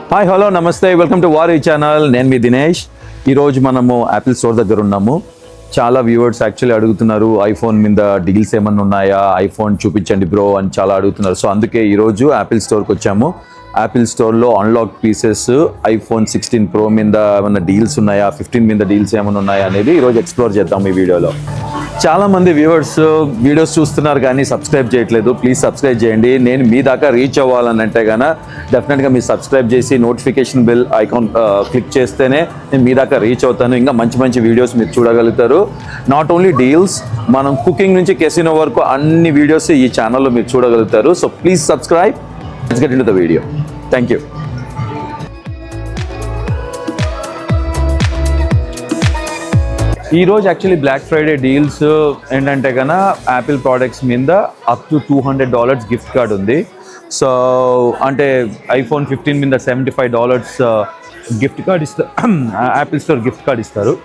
Hi hello నమస్తే, welcome to వారి channel. నేను మీ దినేష్. ఈరోజు మనము యాపిల్ స్టోర్ దగ్గర ఉన్నాము. చాలా వ్యూవర్స్ యాక్చువల్లీ అడుగుతున్నారు, ఐఫోన్ మీద డీల్స్ ఏమన్నా ఉన్నాయా, ఐఫోన్ చూపించండి బ్రో అని చాలా అడుగుతున్నారు. సో అందుకే ఈరోజు యాపిల్ స్టోర్కి వచ్చాము. యాపిల్ స్టోర్లో అన్లాక్ పీసెస్ ఐఫోన్ 16 Pro మీద ఏమన్నా డీల్స్ ఉన్నాయా, 15 మీద డీల్స్ ఏమైనా ఉన్నాయా అనేది ఈరోజు ఎక్స్ప్లోర్ చేద్దాం ఈ వీడియోలో. చాలామంది వ్యూవర్స్ వీడియోస్ చూస్తున్నారు కానీ సబ్స్క్రైబ్ చేయట్లేదు. ప్లీజ్ సబ్స్క్రైబ్ చేయండి. నేను మీ దాకా రీచ్ అవ్వాలని అంటే కనుక డెఫినెట్గా మీరు సబ్స్క్రైబ్ చేసి నోటిఫికేషన్ బెల్ ఐకాన్ క్లిక్ చేస్తేనే నేను మీ దాకా రీచ్ అవుతాను. ఇంకా మంచి మంచి వీడియోస్ మీరు చూడగలుగుతారు. నాట్ ఓన్లీ డీల్స్, మనం కుకింగ్ నుంచి కెసినో వరకు అన్ని వీడియోస్ ఈ ఛానల్లో మీరు చూడగలుగుతారు. So please subscribe. Let's get into the video. Thank you. ఈరోజు యాక్చువల్లీ బ్లాక్ ఫ్రైడే డీల్స్ ఏంటంటే కన్నా యాపిల్ ప్రోడక్ట్స్ మీద అప్ టు $200 గిఫ్ట్ కార్డ్ ఉంది. సో అంటే ఐఫోన్ 15 మీద $75 గిఫ్ట్ కార్డ్ ఇస్తారు. యాపిల్ స్టోర్ గిఫ్ట్ కార్డ్ ఇస్తారు.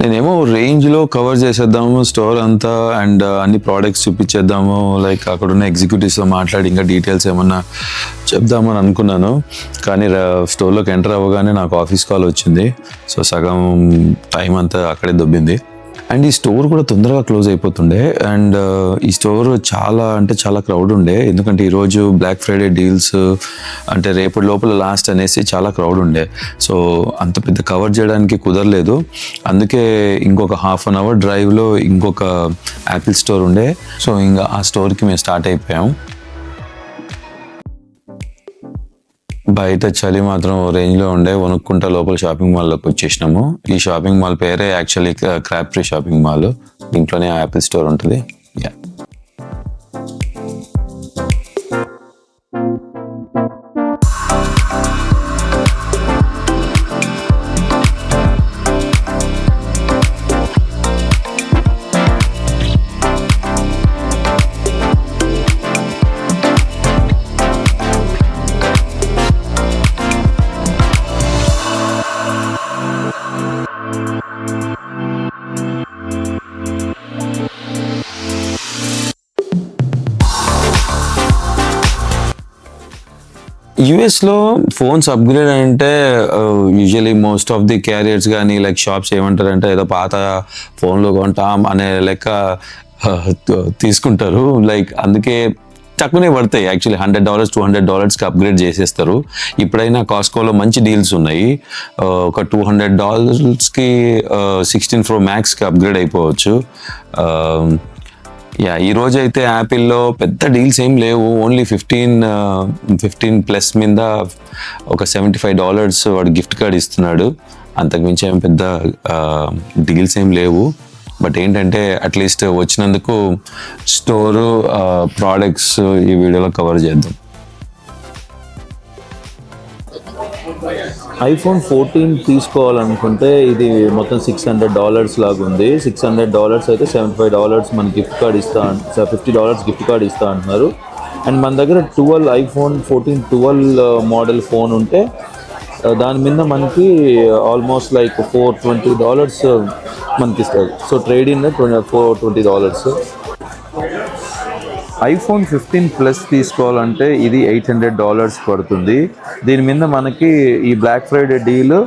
నేనేమో రేంజ్లో కవర్ చేసేద్దాము స్టోర్ అంతా అండ్ అన్ని ప్రోడక్ట్స్ చూపించేద్దాము, లైక్ అక్కడ ఉన్న ఎగ్జిక్యూటివ్స్తో మాట్లాడి ఇంకా డీటెయిల్స్ ఏమన్నా చెప్దామని అనుకున్నాను. కానీ స్టోర్లోకి ఎంటర్ అవ్వగానే నాకు ఆఫీస్ కాల్ వచ్చింది. సో సగం టైం అంతా అక్కడే దొబ్బింది. అండ్ ఈ స్టోర్ కూడా తొందరగా క్లోజ్ అయిపోతుండే. అండ్ ఈ స్టోర్ చాలా క్రౌడ్ ఉండే, ఎందుకంటే ఈరోజు బ్లాక్ ఫ్రైడే డీల్స్ అంటే రేపటి లోపల లాస్ట్ అనేసి చాలా క్రౌడ్ ఉండే. సో అంత పెద్ద కవర్ చేయడానికి కుదరలేదు. అందుకే ఇంకొక ½ an hour డ్రైవ్లో ఇంకొక యాపిల్ స్టోర్ ఉండే. సో ఇంకా ఆ స్టోర్కి మేము స్టార్ట్ అయిపోయాం. బయట చలి మాత్రం రేంజ్లో ఉండే, వణుక్కుంటా లోపల షాపింగ్ మాల్లోకి వచ్చేసినాము. ఈ షాపింగ్ మాల్ పేరే యాక్చువల్లీ క్రాప్ట్రీ షాపింగ్ మాల్. దీంట్లోనే యాపిల్ స్టోర్ ఉంటుంది. యూఎస్లో ఫోన్స్ అప్గ్రేడ్ అంటే usually most of the carriers కానీ లైక్ షాప్స్ ఏమంటారంటే ఏదో పాత ఫోన్లో కొంటాం అనే లెక్క తీసుకుంటారు. లైక్ అందుకే తక్కువనే పడతాయి. యాక్చువల్లీ $100 $200కి అప్గ్రేడ్ చేసేస్తారు. ఇప్పుడైనా కాస్కోలో మంచి డీల్స్ ఉన్నాయి. ఒక $200కి 16 Pro Maxకి అప్గ్రేడ్ అయిపోవచ్చు. ఈరోజు అయితే యాపిల్లో పెద్ద డీల్స్ ఏం లేవు. ఓన్లీ 15+ మీద ఒక $75 వాడు గిఫ్ట్ కార్డ్ ఇస్తున్నాడు. అంతకుమించి ఏం పెద్ద డీల్స్ ఏం లేవు. బట్ ఏంటంటే అట్లీస్ట్ వచ్చినందుకు స్టోరు ప్రోడక్ట్స్ ఈ వీడియోలో కవర్ చేద్దాం. ఐఫోన్ 14 తీసుకోవాలనుకుంటే ఇది మొత్తం $600 లాగా ఉంది. $600 అయితే $75 మన గిఫ్ట్ కార్డ్ $50 గిఫ్ట్ కార్డ్ ఇస్తా అంటున్నారు. అండ్ మన దగ్గర ఐఫోన్ 14 12 మోడల్ ఫోన్ ఉంటే దాని మీద మనకి ఆల్మోస్ట్ లైక్ $420 మనకి ఇస్తారు. So trade in $420. IPhone 15 plus తీసుకోవాలంటే ఇది $800 పడుతుంది. దీని మీద మనకి ఈ Black Friday deal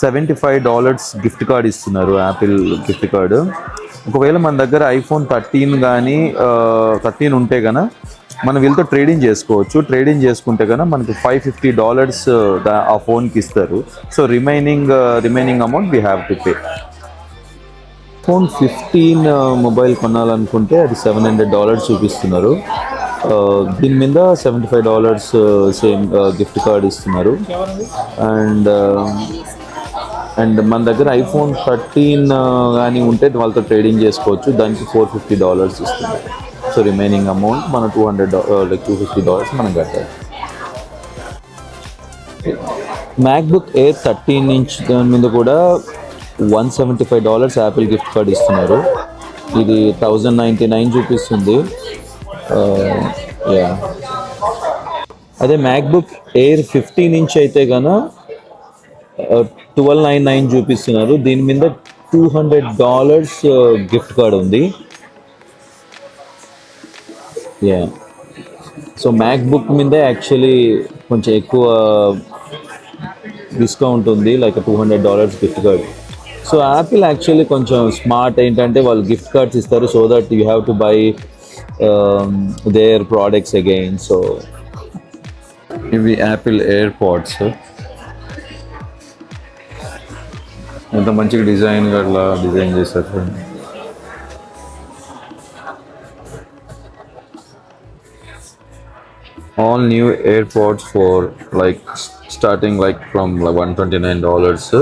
$75 gift card ఇస్తున్నారు, యాపిల్ గిఫ్ట్ కార్డు. ఒకవేళ మన దగ్గర ఐఫోన్ 13 కానీ 13 ఉంటే కనుక మనం వీళ్ళతో ట్రేడింగ్ చేసుకోవచ్చు. ట్రేడింగ్ చేసుకుంటే కనుక మనకి $550 ఆ ఫోన్కి ఇస్తారు. So remaining amount we have to pay. IPhone 15 mobile కొనాలనుకుంటే అది $700 చూపిస్తున్నారు. దీని మీద $75 సేమ్ గిఫ్ట్ కార్డ్ ఇస్తున్నారు. అండ్ మన దగ్గర ఐఫోన్ 13 కానీ ఉంటే వాళ్ళతో ట్రేడింగ్ చేసుకోవచ్చు. దానికి $450 ఇస్తున్నారు. సో రిమైనింగ్ అమౌంట్ మన $250 మనం కట్టాలి. మ్యాక్బుక్ ఎయిర్ 13 ఇంచ్ దాని మీద కూడా $175 యాపిల్ గిఫ్ట్ కార్డ్ ఇస్తున్నారు. ఇది 1099 చూపిస్తుంది. అదే మ్యాక్బుక్ ఎయిర్ 15 ఇంచ్ అయితే కనుక 1299 చూపిస్తున్నారు. దీని మీద $200 గిఫ్ట్ కార్డ్ ఉంది. సో మ్యాక్బుక్ మీద యాక్చువల్లీ కొంచెం ఎక్కువ డిస్కౌంట్ ఉంది, like $200 gift card. So Apple actually కొంచెం స్మార్ట్ ఏంటంటే వాళ్ళు గిఫ్ట్ కార్డ్స్ ఇస్తారు so that you have to by their products again. So ఇవి యాపిల్ ఎయిర్పాడ్స్ ఎంత మంచిగా డిజైన్ చేశారు. All new AirPods for like starting like from $129.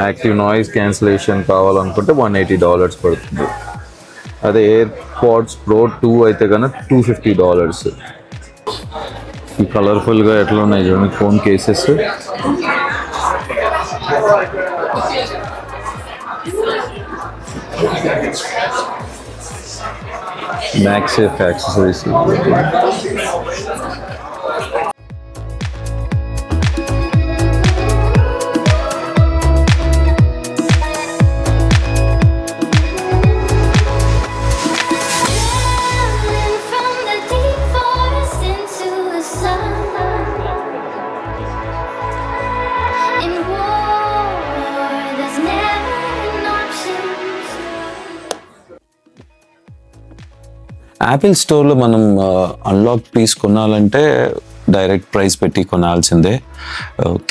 Active noise cancellation కావాలనుకుంటే $180 పడుతుంది. అదే AirPods Pro 2 అయితే కనుక $250. ఈ కలర్ఫుల్గా ఎట్లా ఉన్నాయి చూడండి phone cases. MagSafe accessories. Apple స్టోర్లో మనం అన్లాక్ పీస్ కొనాలంటే డైరెక్ట్ ప్రైస్ పెట్టి కొనాల్సిందే.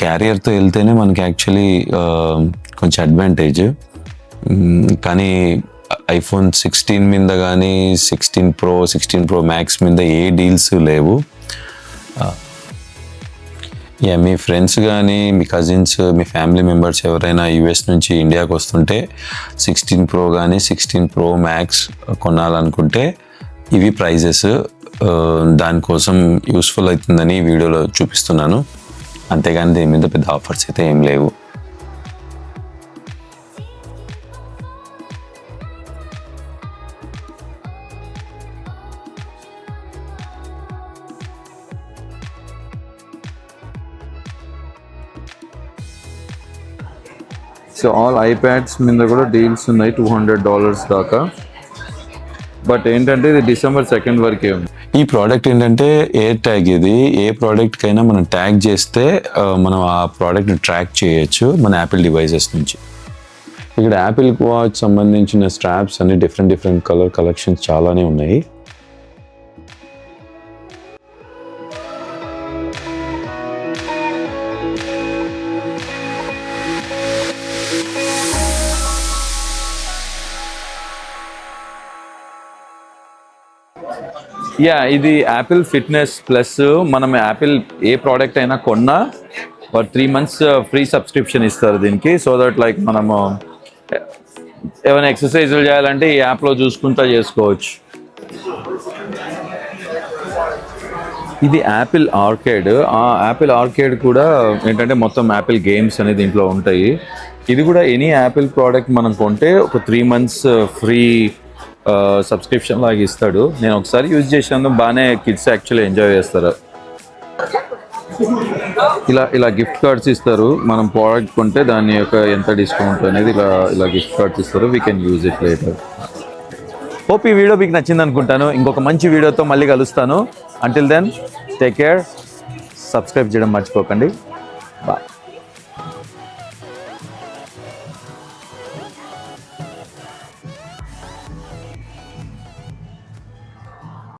క్యారియర్తో వెళ్తేనే మనకి యాక్చువల్లీ కొంచెం అడ్వాంటేజ్. కానీ ఐఫోన్ 16 మీద కానీ 16 Pro Max మీద ఏ డీల్స్ లేవు. మీ ఫ్రెండ్స్ కానీ మీ కజిన్స్ మీ ఫ్యామిలీ మెంబర్స్ ఎవరైనా యూఎస్ నుంచి ఇండియాకి వస్తుంటే 16 Pro కానీ 16 Pro Max కొనాలనుకుంటే ఇవి ప్రైజెస్. దానికోసం యూస్ఫుల్ అవుతుందని ఈ వీడియోలో చూపిస్తున్నాను. అంతేగాని దీని మీద పెద్ద ఆఫర్స్ అయితే ఏం లేవు. సో ఆల్ ఐప్యాడ్స్ మీద కూడా డీల్స్ ఉన్నాయి $200 దాకా. బట్ ఏంటంటే ఇది December 2 వరకే ఉంది. ఈ ప్రోడక్ట్ ఏంటంటే ఎయిర్ ట్యాగ్. ఇది ఏ ప్రోడక్ట్కైనా మనం ట్యాగ్ చేస్తే మనం ఆ ప్రోడక్ట్ని ట్రాక్ చేయొచ్చు మన యాపిల్ డివైజెస్ నుంచి. ఇక్కడ యాపిల్ వాచ్ సంబంధించిన స్ట్రాప్స్ అన్ని డిఫరెంట్ కలర్ కలెక్షన్స్ చాలానే ఉన్నాయి. ఇది యాపిల్ ఫిట్నెస్ ప్లస్. మనం యాపిల్ ఏ ప్రోడక్ట్ అయినా కొన్నా 3 months ఫ్రీ సబ్స్క్రిప్షన్ ఇస్తారు దీనికి. సో దట్ లైక్ మనము ఏమైనా ఎక్సర్సైజులు చేయాలంటే ఈ యాప్లో చూసుకుంటా చేసుకోవచ్చు. ఇది యాపిల్ ఆర్కేడ్. ఆ యాపిల్ ఆర్కేడ్ కూడా ఏంటంటే మొత్తం యాపిల్ గేమ్స్ అనేది దీంట్లో ఉంటాయి. ఇది కూడా ఎనీ యాపిల్ ప్రోడక్ట్ మనం కొంటే ఒక 3 months ఫ్రీ సబ్స్క్రిప్షన్ లాగా ఇస్తాడు. నేను ఒకసారి యూజ్ చేశాను, బాగానే కిడ్స్ యాక్చువల్లీ ఎంజాయ్ చేస్తారు. ఇలా గిఫ్ట్ కార్డ్స్ ఇస్తారు. మనం ప్రోడక్ట్ కొంటే దాని యొక్క ఎంత డిస్కౌంట్ అనేది ఇలా గిఫ్ట్ కార్డ్స్ ఇస్తారు. We can use it later. Hope ఈ వీడియో మీకు నచ్చింది అనుకుంటాను. ఇంకొక మంచి వీడియోతో మళ్ళీ కలుస్తాను. Until then take care, subscribe చేయడం మర్చిపోకండి. బాయ్.